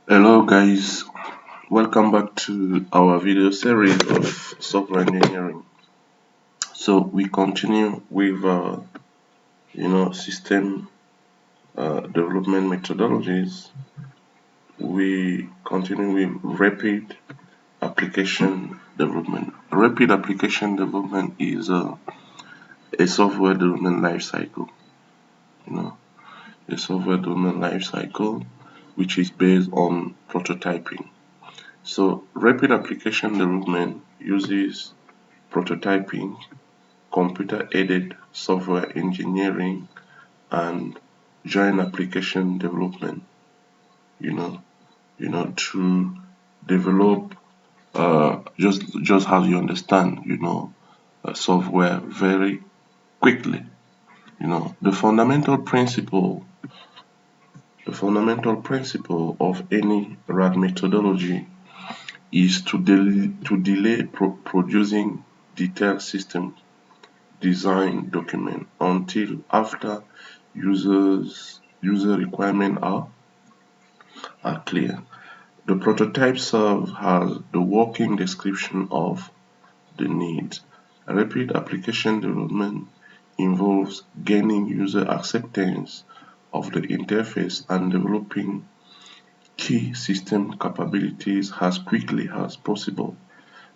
Hello guys, welcome back to our video series of software engineering. So we continue with system development methodologies. We continue with rapid application development. Rapid application development is a software development life cycle. You know, a software development life cycle which is based on prototyping. So rapid application development uses prototyping, computer-aided software engineering, and joint application development. You know, to develop just how you understand, software very quickly. The fundamental principle of any RAD methodology is to delay producing detailed system design document until after user requirements are clear. The prototype serves as the working description of the needs. Rapid application development involves gaining user acceptance of the interface and developing key system capabilities as quickly as possible.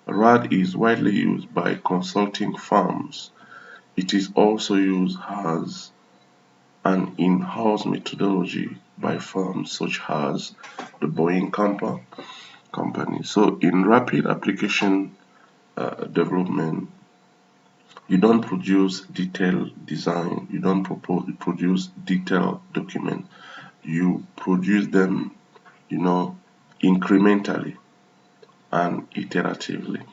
RAD is widely used by consulting firms. It is also used as an in-house methodology by firms such as the Boeing company. So in rapid application development, you don't produce detailed design, you don't produce detailed document. You produce them, incrementally and iteratively.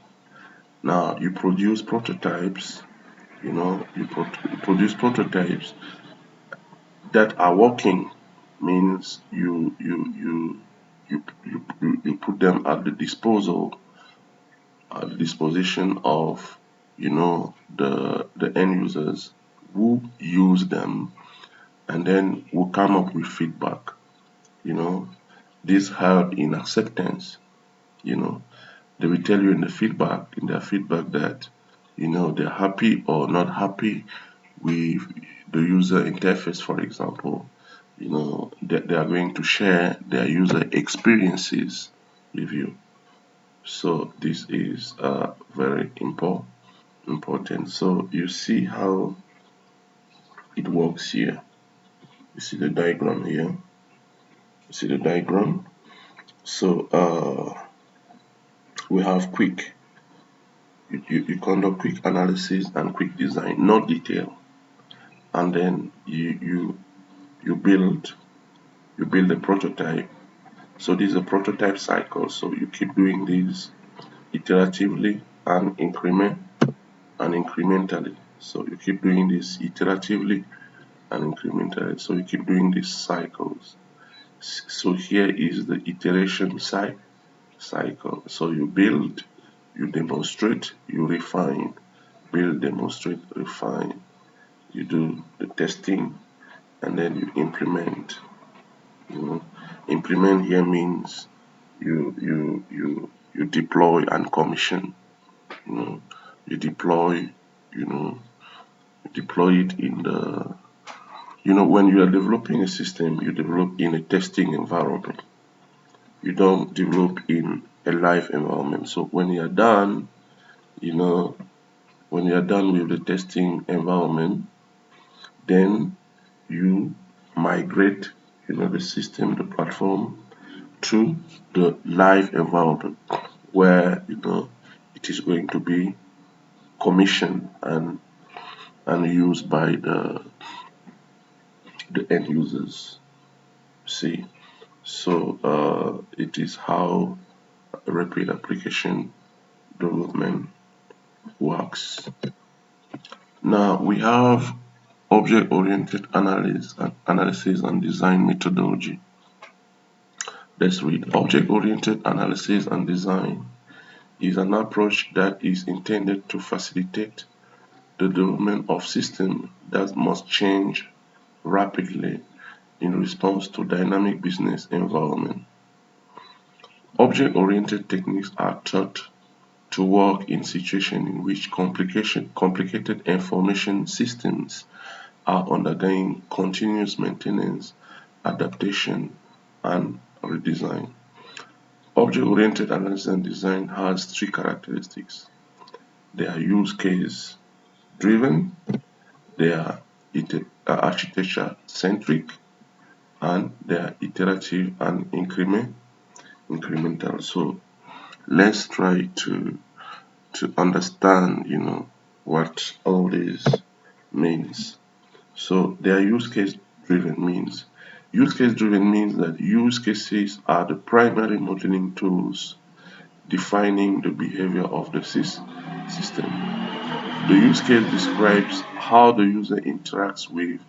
Now you produce prototypes, you produce prototypes that are working, means you put them at the disposition of the end users who use them, and then will come up with feedback. This help in acceptance. They will tell you in their feedback that they're happy or not happy with the user interface, for example. That they are going to share their user experiences with you. So this is very important. So you see how it works here. You see the diagram here. So we have quick. You conduct quick analysis and quick design, not detail, and then you build a prototype. So this is a prototype cycle. So you keep doing this iteratively and incrementally. So you keep doing this iteratively and incrementally. So you keep doing these cycles. So here is the iteration cycle. So you build, you demonstrate, you refine, build, demonstrate, refine. You do the testing, and then you implement. Implement here means you deploy and commission. You deploy, it in the when you are developing a system, you develop in a testing environment. You don't develop in a live environment. So when you are done, with the testing environment, then you migrate the system, the platform, to the live environment where it is going to be commissioned and used by the end users. See, so it is how rapid application development works. Now we have object-oriented analysis and design methodology. Let's read. Object-oriented analysis and design is an approach that is intended to facilitate the development of systems that must change rapidly in response to dynamic business environment. Object-oriented techniques are taught to work in situations in which complicated information systems are undergoing continuous maintenance, adaptation, and redesign. Object-oriented analysis and design has three characteristics. They are use case driven, they are architecture centric, and they are iterative and incremental. So let's try to understand, what all this means. So their use case driven means that use cases are the primary modeling tools defining the behavior of the system. The use case describes how the user interacts with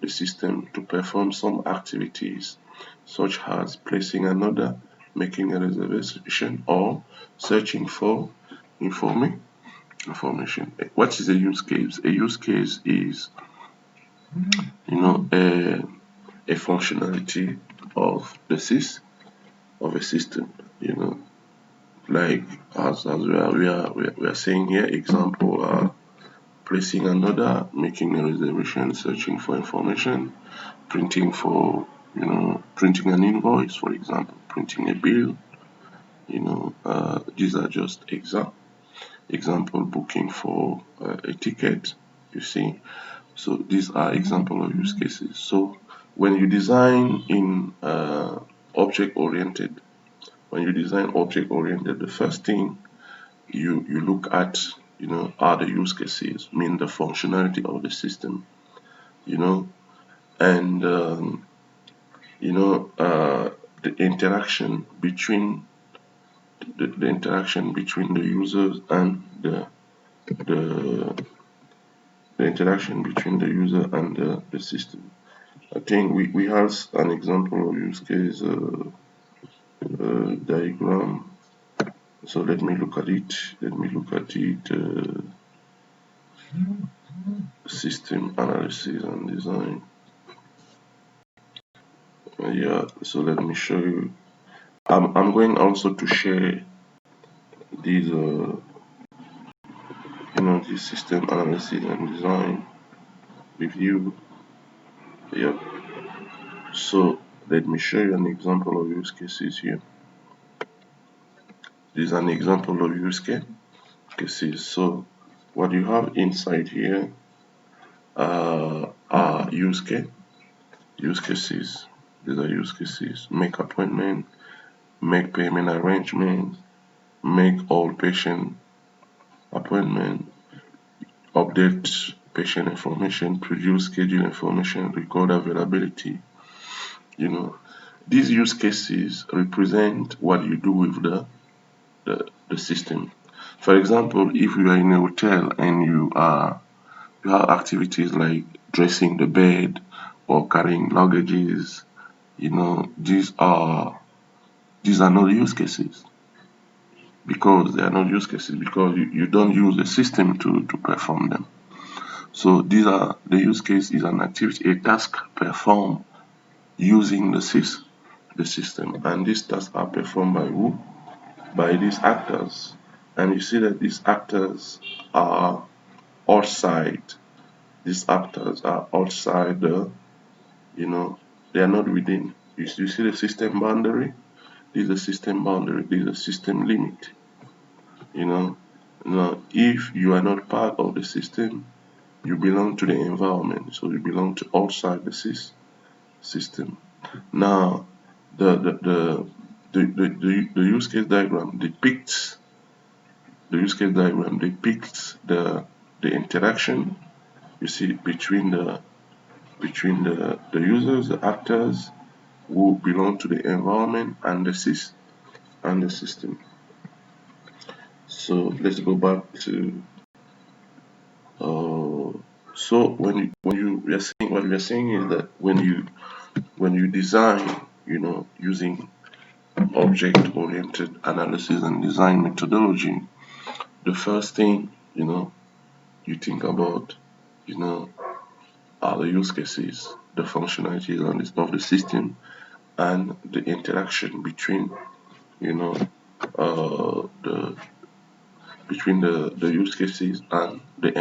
the system to perform some activities, such as placing an order, making a reservation, or searching for information. What is a use case? A use case is, a functionality of of a system. Like as we are saying here, example placing an order, making a reservation, searching for information, printing an invoice, for example, printing a bill. These are just example booking for a ticket. You see, so these are example of use cases. So when you design in object-oriented, the first thing you look at, are the use cases, mean the functionality of the system, and the interaction between the users and the interaction between the user and the system. I think we have an example of use case diagram. So let me look at it. System analysis and design. Yeah. So let me show you. I'm going also to share these this system analysis and design with you. Yeah. So let me show you an example of use cases here. This is an example of use cases. So what you have inside here are use cases. These are use cases. Make appointment, make payment arrangement, make all patient appointment, update patient information, produce schedule information, record availability. These use cases represent what you do with the system. For example, if you are in a hotel and you have activities like dressing the bed or carrying luggages, these are not use cases, because they are not use cases because you don't use the system to perform them. So the use case is an activity, a task performed using the system, and these tasks are performed by who? By these actors. And you see that these actors are outside. These actors are outside they are not within. You see the system boundary? This is a system boundary, this is a system limit. Now if you are not part of the system, you belong to the environment, so you belong to outside the system. Now the use case diagram depicts the interaction, you see, between the users, the actors who belong to the environment and the system. So let's go back to so when we are saying, what we are saying is that when you design, using object-oriented analysis and design methodology, the first thing you think about are the use cases, the functionalities of the system, and the interaction between you know, the between the use cases and the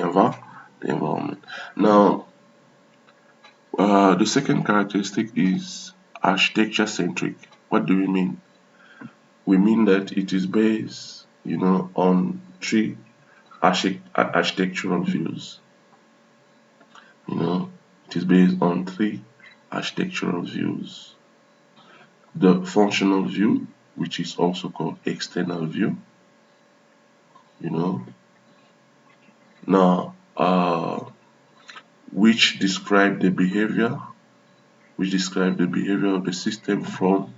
environment. Now, the second characteristic is architecture centric. What do we mean? We mean that it is based, on three architectural views. You know, it is based on three architectural views. The functional view, which is also called external view. You know, now which describe the behavior, of the system from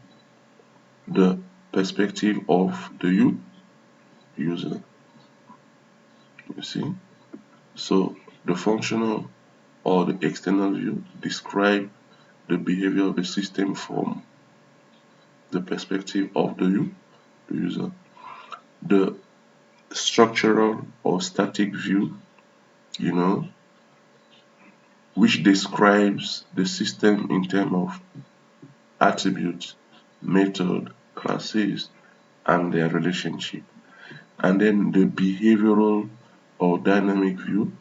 the perspective of the user. You see, so the functional or the external view describe the behavior of the system from the perspective of the user. The structural or static view, which describes the system in terms of attributes, method, classes, and their relationship. And then the behavioral or dynamic view,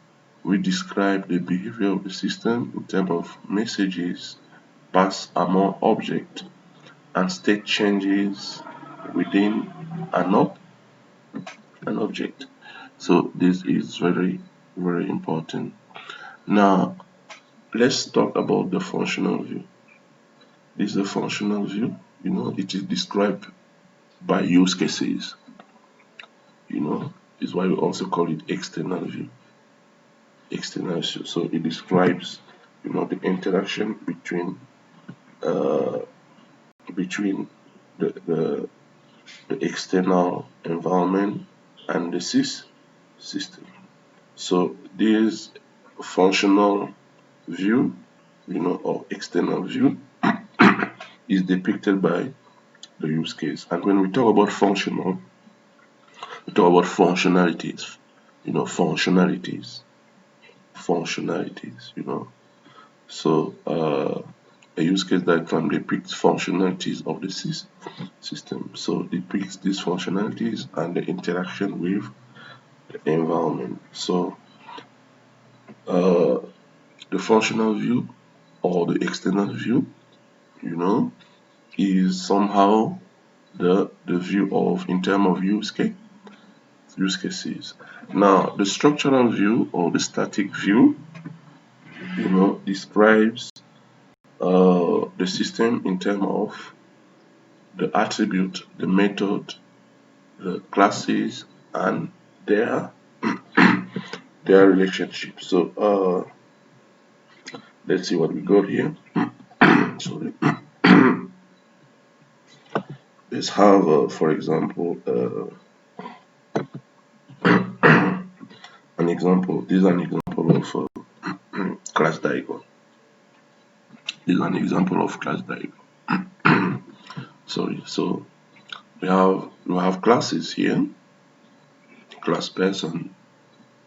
which describe the behavior of the system in terms of messages passed among objects and state changes within an object. So this is very, very important. Now, let's talk about the functional view. This is a functional view. It is described by use cases. Is why we also call it external view. External view. So it describes, the interaction between the external environment and the system. So this functional view, or external view, is depicted by the use case. And when we talk about functional, we talk about functionalities. Functionalities. So a use case diagram depicts functionalities of the system. So depicts these functionalities and the interaction with the environment. So the functional view or the external view, is somehow the view of in terms of use cases. Now, the structural view or the static view, describes the system in terms of the attribute, the method, the classes, and their relationship. So let's see what we got here. Sorry. Let's have, for example, an example. This is an example of class diagram. This is an example of class diagram. Sorry. So we have classes here. Class person,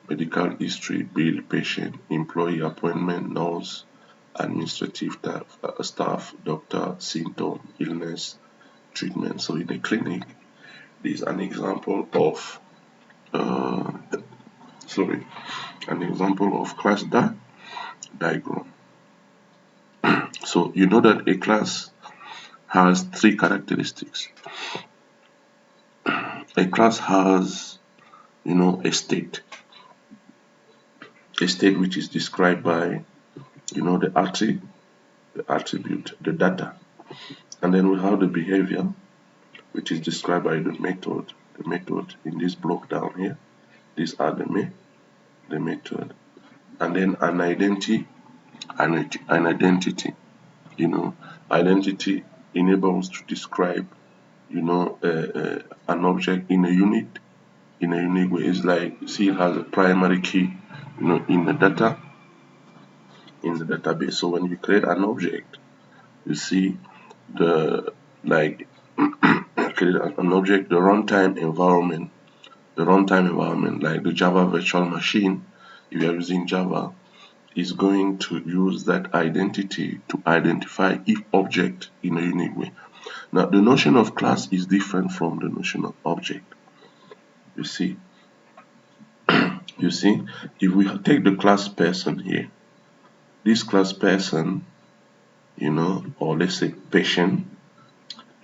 medical history, bill, patient, employee, appointment, nurse, administrative staff, doctor, symptom, illness, treatment. So in the clinic, this is an example of class diagram. So you know that a class has three characteristics. A class has, a state which is described by, the attribute, the data, and then we have the behavior, which is described by the method. The method in this block down here. These are the method, and then an identity. Identity enables to describe, an object in a unique way. It's like, see, it has a primary key, in the database. So when you create an object, you see create an object, the runtime environment, like the Java virtual machine, if you are using Java, is going to use that identity to identify each object in a unique way. Now, the notion of class is different from the notion of object. You see, if we take the class person here, this class person, or let's say patient,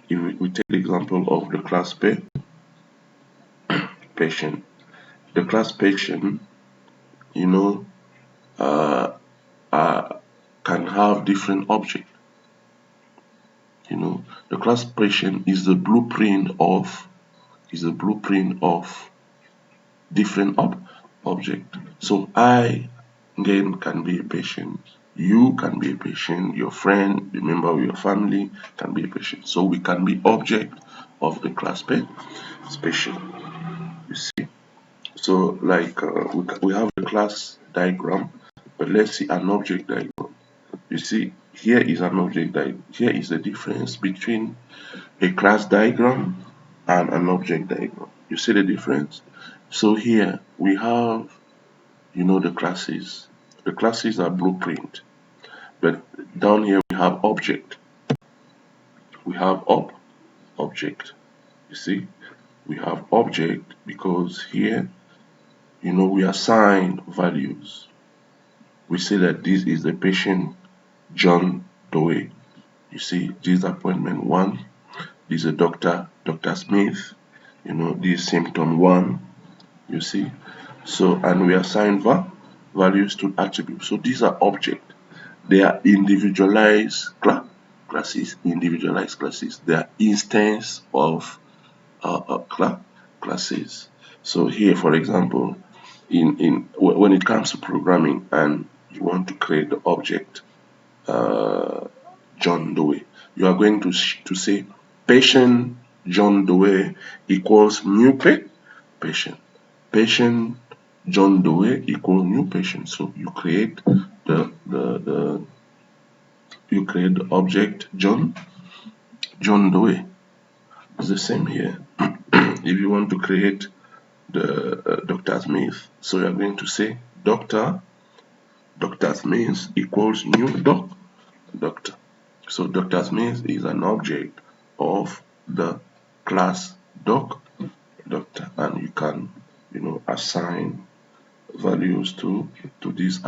if we take the example of the class patient, the class patient, you know, uh, can have different objects. The class patient is the blueprint of different object. So I again can be a patient. You can be a patient. Your friend, the member of your family can be a patient. So we can be object of the class patient. You see. So like we have the class diagram, but let's see an object diagram. You see, here is an object diagram. Here is the difference between a class diagram and an object diagram. You see the difference? So here we have, the classes. The classes are blueprint, but down here we have object. We have object. You see, we have object because here, we assign values. We say that this is the patient John Doe. You see, this is appointment 1. This is a Dr. Smith. This is symptom 1. You see, so and we assign values to attributes. So these are objects. They are individualized classes. They are instance of classes. So here, for example, when it comes to programming and you want to create the object John Doe, you are going to say patient John Doe equals new patient. Patient John Doe equals new patient. So you create the object John Doe. It's the same here. If you want to create the Dr. Smith, so you are going to say Dr. Smith equals new doctor. So Dr. Smith is an object of the class doctor, and you can assign values to these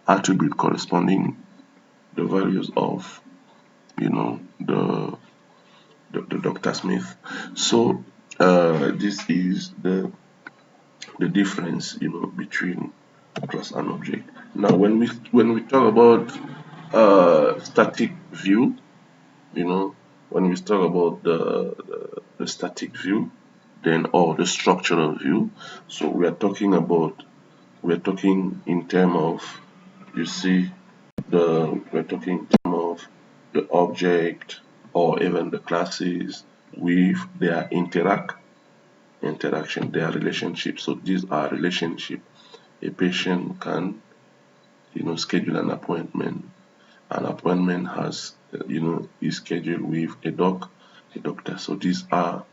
attribute corresponding the values of the Dr. Smith. So this is the difference between class and object. Now when we talk about static view, when we talk about the static view, then or the structural view, so we're talking in terms of, we're talking in terms of the object or even the classes with their interaction, their relationship. So these are relationship. A patient can schedule an appointment. An appointment has is scheduled with a doctor. So these are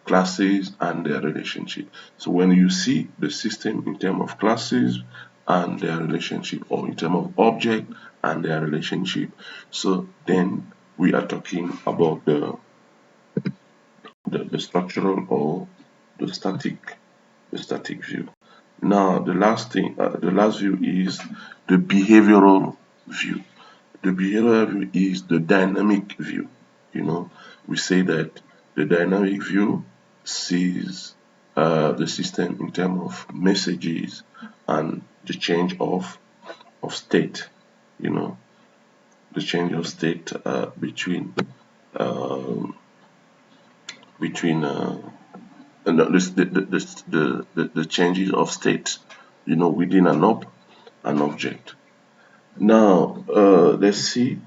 classes and their relationship. So when you see the system in terms of classes and their relationship, or in terms of object and their relationship, so then we are talking about the structural or the static view. Now the last view is the behavioral view. The behavioral view is the dynamic view. We say that the dynamic view sees the system in terms of messages and the change of state. The change of state between the changes of state, within an object. Now let's see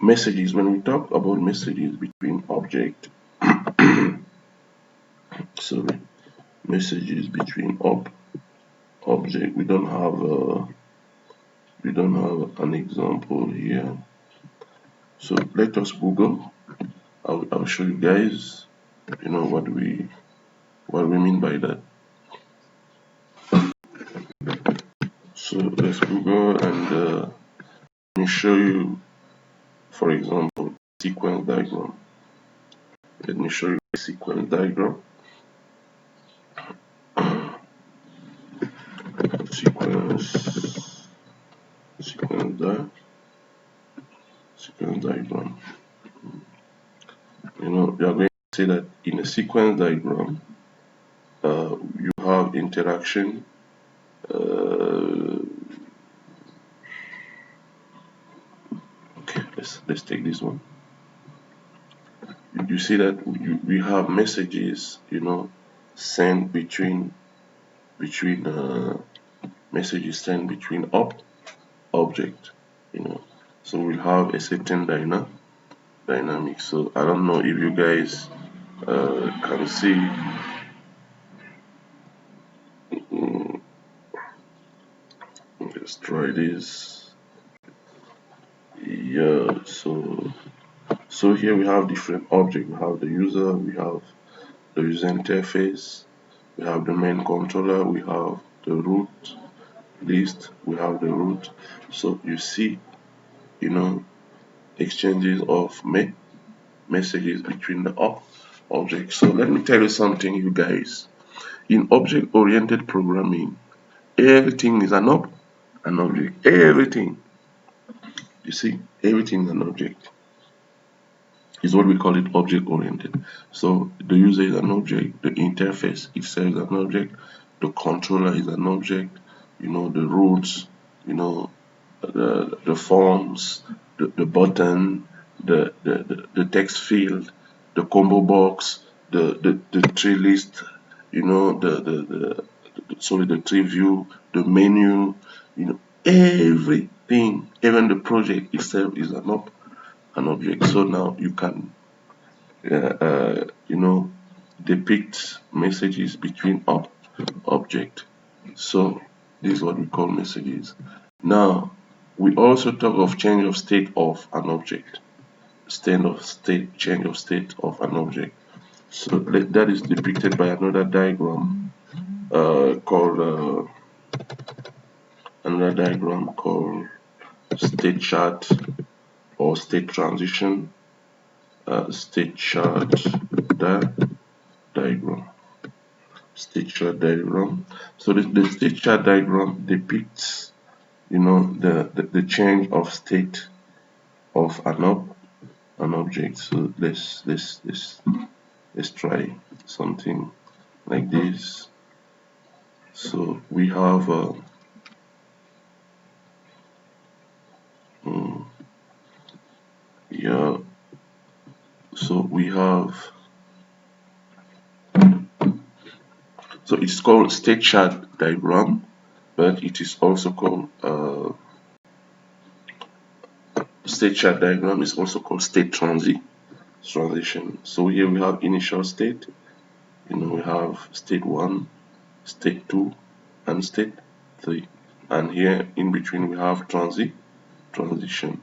messages. When we talk about messages between object, messages between object, we don't have an example here. So let us Google. I'll show you guys, what we mean by that. So let's Google and let me show you For example, sequence diagram. Let me show you a sequence diagram. Sequence, sequence, di sequence diagram. You are going to say that in a sequence diagram, you have interaction. Okay, let's take this one. You see that we have messages, sent between messages sent between object, so we'll have a certain dynamic. So I don't know if you guys can see. Let's try this. Yeah, so here we have different objects. We have the user, we have the user interface, we have the main controller, we have the root list, we have the root. So you see, exchanges of messages between the objects. So let me tell you something, you guys. In object-oriented programming, everything is an object. Everything. You see, everything is an object. Is what we call it object oriented. So the user is an object, the interface itself is an object, the controller is an object, the routes, the forms, the button, the text field, the combo box, the tree list, the tree view, the menu, everything, even the project itself is an object. So now you can depict messages between object. So this is what we call messages. Now we also talk of change of state of an object. Change of state of an object. So that is depicted by another diagram called state chart or state transition. State chart diagram. State chart diagram. So the state chart diagram depicts, the change of state of an object. So let's try something like this. So we have yeah. So we have so it's called state chart diagram, but it is also called state chart diagram is also called state transition. So here we have initial state, we have state 1, state 2, and state 3. And here in between we have transition, transition.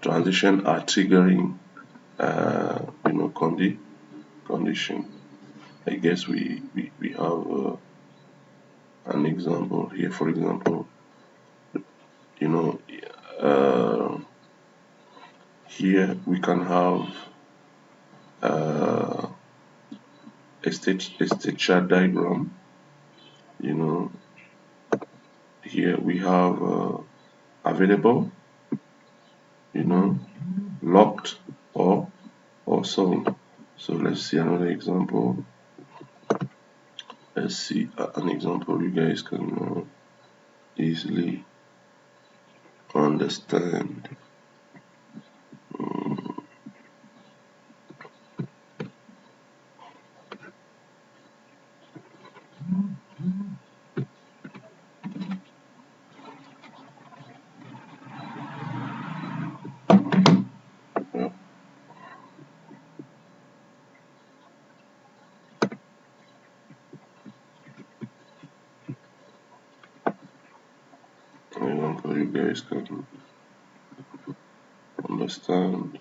Transition are triggering, condition. I guess we have an example here. For example, uh, here we can have a state chart diagram. Here we have available, locked or sold. So let's see another example. Let's see an example you guys can easily understand. Yeah, an example you guys can understand.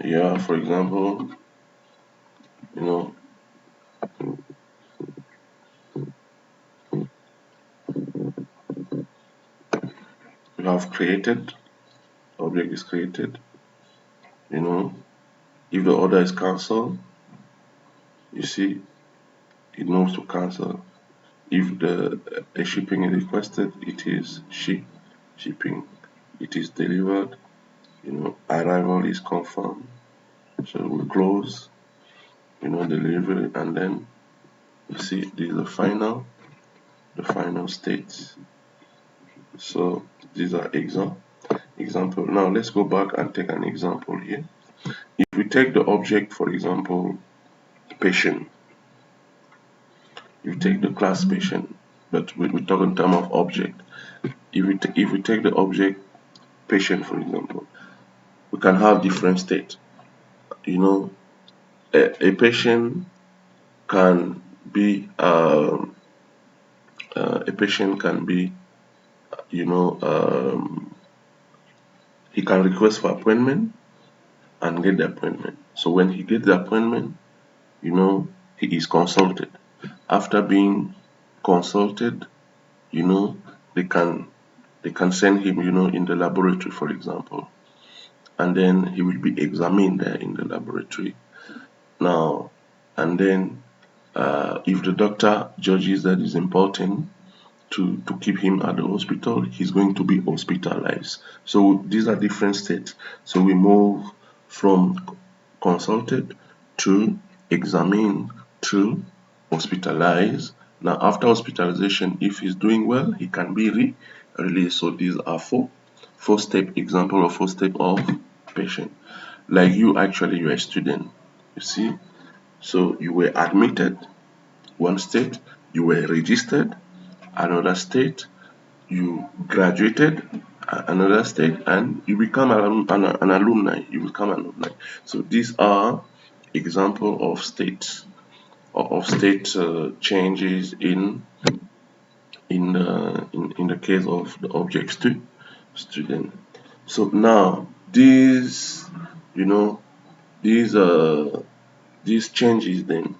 Yeah, for example, you know, we have created, object is created, you know, if the order is cancelled, you see, it moves to cancel. If the a shipping is requested, it is shipping. It is delivered, arrival is confirmed. So we close, delivery, and then you see this is the final state. So these are example. Now let's go back and take an example here. If we take the object, for example, patient, you take the class patient, but we talk in terms of object. If we take the object patient, for example, we can have different state. A patient can be a patient can be you know he can request for appointment and get the appointment. So when he gets the appointment, he is consulted. After being consulted, you know they can send him, in the laboratory, for example, and then he will be examined there in the laboratory. Now, and then if the doctor judges that is important to keep him at the hospital, he's going to be hospitalized. So these are different states. So we move from consulted to examined to hospitalized. Now after hospitalization, if he's doing well, he can be released. So these are four step example of four step of patient. Like you, actually, you're a student, you see. So you were admitted, one state, you were registered, another state, you graduated, another state, and you become an alumni. You become an alumni. So these are example of states state changes in the case of the object student. So now you know these these changes then,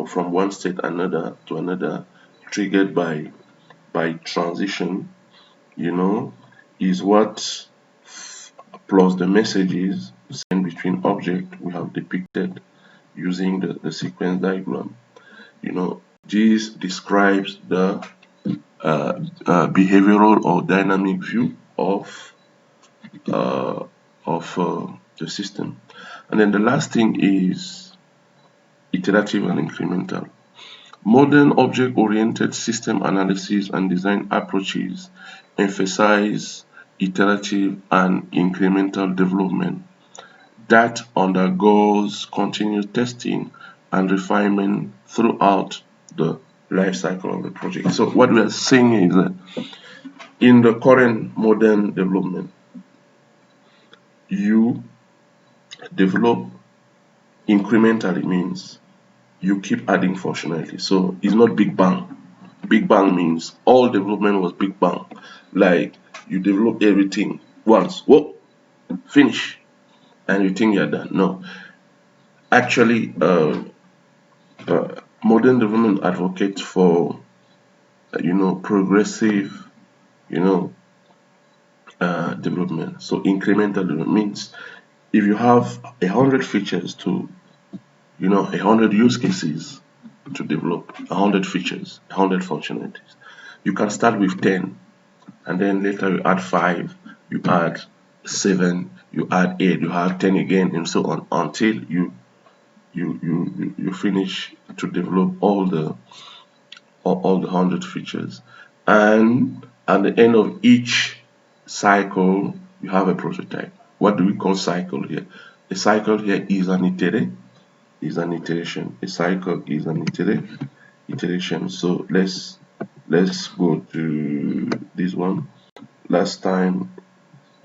from one state another to another, triggered by transition, is what, plus the messages sent between object, we have depicted using the sequence diagram. This describes the behavioral or dynamic view of the system. And then the last thing is iterative and incremental. Modern object-oriented system analysis and design approaches emphasize iterative and incremental development that undergoes continuous testing and refinement throughout the life cycle of the project. So what we are saying is that in the current modern development, you develop incrementally, means you keep adding functionality. So it's not big bang. Big bang means all development was big bang. Like you develop everything once, whoa, finish, and you think you're done. No. Actually, modern development advocates for progressive development. So incremental development means if you have 100 features to 100 use cases to develop, 100 features, 100 functionalities, you can start with 10, and then later you add 5, you add 7, you add 8, you add 10 again, and so on, until you finish to develop all the 100 features. And at the end of each cycle, you have a prototype. What do we call cycle here? A cycle here is an iteration. A cycle is an iteration. So let's go to this one. Last time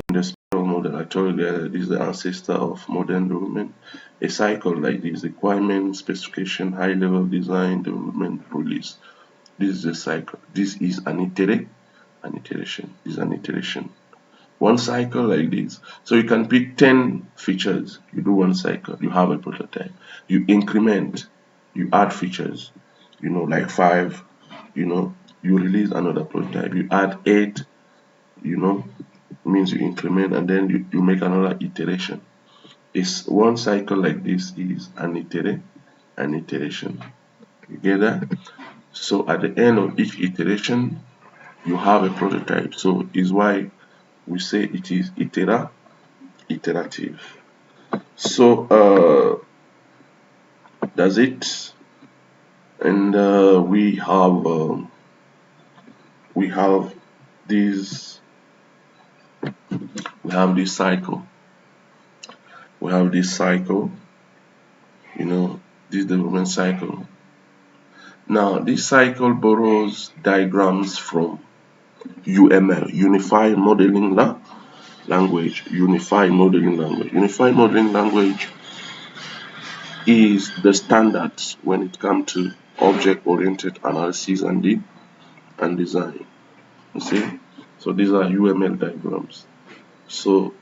in the spiral model, I told you that this is the ancestor of modern development. A cycle like this: requirement, specification, high level design, development, release. This is a cycle. This is an iteration. This is an iteration. One cycle like this. So you can pick 10 features. You do one cycle. You have a prototype. You increment. You add features. Like 5. You release another prototype. You add 8. means you increment and then you make another iteration. It's one cycle like this is an iteration. You get that? So at the end of each iteration, you have a prototype. So is why we say it is iterative. So that's it. And we have this we have this cycle. We have this cycle, you know, this development cycle. Now this cycle borrows diagrams from UML, Unified Modeling Language. Unified Modeling Language. Unified Modeling Language is the standards when it comes to object-oriented analysis and design. You see, so these are UML diagrams. So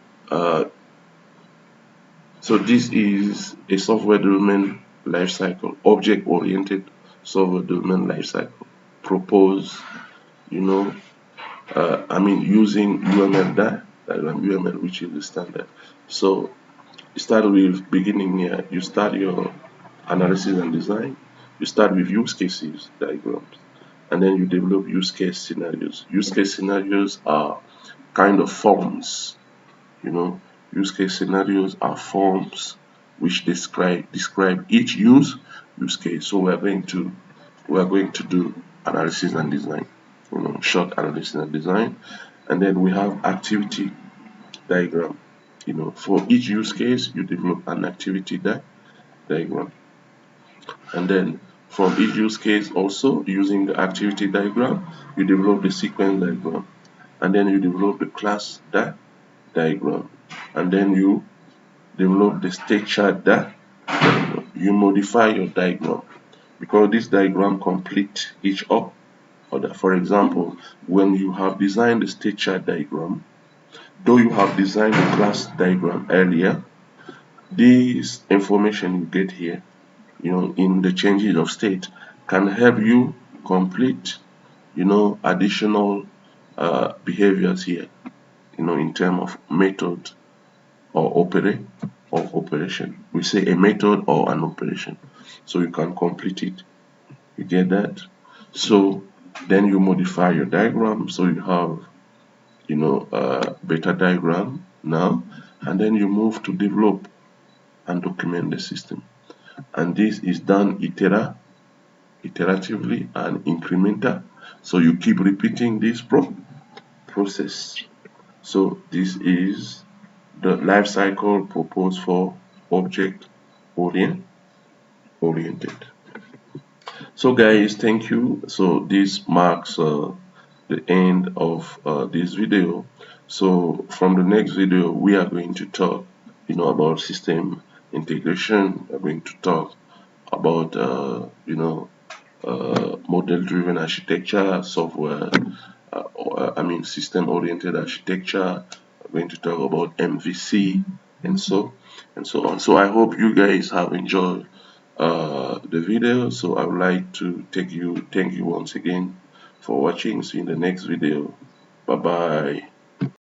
this is a software development lifecycle, object-oriented software development lifecycle. Propose, you know, using UML diagram, UML, which is the standard. So you start with beginning here. You start your analysis and design. You start with use cases diagrams, and then you develop use case scenarios. Use case scenarios are kind of forms, you know. Use case scenarios are forms which describe each use case. So we are going to do analysis and design, you know, short analysis and design, and then we have activity diagram. You know, for each use case, you develop an activity diagram, and then from each use case, also using the activity diagram, you develop the sequence diagram, and then you develop the class diagram, and then you develop the state chart diagram. You modify your diagram because this diagram complete each other. For example, when you have designed the state chart diagram, though you have designed the class diagram earlier, this information you get here, you know, in the changes of state can help you complete, you know, additional behaviors here, you know, in terms of method or operation. We say a method or an operation, so you can complete it. You get that? So then you modify your diagram, so you have, you know, a better diagram now, and then you move to develop and document the system. And this is done iteratively and incremental. So you keep repeating this process. So this is the life cycle proposed for object oriented. So guys, thank you. So this marks the end of this video. So from the next video, we are going to talk, you know, about system integration. We're going to talk about model-driven architecture, software, system-oriented architecture. We're going to talk about MVC and so on. So I hope you guys have enjoyed the video. So I would like to thank you once again for watching. See you in the next video. Bye bye.